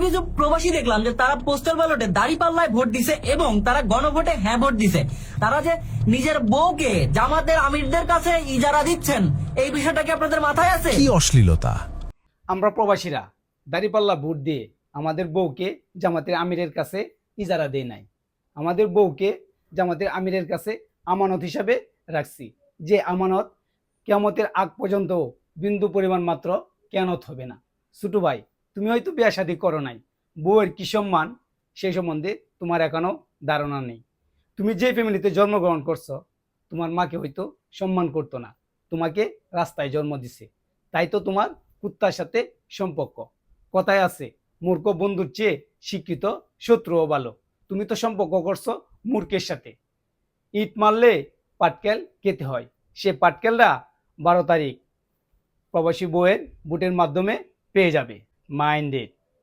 কিছু প্রবাসী দেখলাম যে তারা পোস্টাল ব্যালটে দাঁড়িপাল্লায় ভোট দিছে এবং তারা গণভোটে হ্যাঁ ভোট দিছে। তারা যে নিজের বউকে জামাতের আমিরদের কাছে ইজারা দিচ্ছেন, এই বিষয়টা কি আপনাদের মাথায় আছে? কি অশ্লীলতা! আমরা প্রবাসীরা দাঁড়িপাল্লা ভোট দিয়ে আমাদের বউকে জামাতের আমিরের কাছে ইজারা দেই নাই। আমাদের বউকে জামাতের আমিরের কাছে আমানত হিসাবে রাখছি, যে আমানত কিয়ামতের আগ পর্যন্ত বিন্দু পরিমাণ মাত্র কেয়ানত হবে না। ছোটু ভাই, তুমি হয়তো বিয়ে শাদী করো নাই, বউয়ের কি সম্মান সেই সম্বন্ধে তোমার এখনো ধারণা নেই। তুমি যে ফ্যামিলিতে জন্মগ্রহণ করছো, তোমার মাকে হয়তো সম্মান করতো না, তোমাকে রাস্তায় জন্ম দিছে, তাই তো তোমার কুত্তার সাথে সম্পর্ক। কথায় আছে, মূর্খ বন্ধুর চেয়ে শিক্ষিত শত্রুও ভালো। তুমি তো সম্পর্ক করছো মূর্খের সাথে। ইট মারলে পাটকেল খেতে হয়, সে পাটকেলটা 12 তারিখ প্রবাসী বউয়ের ভোটের মাধ্যমে পেয়ে যাবে। মাইন্ডেড।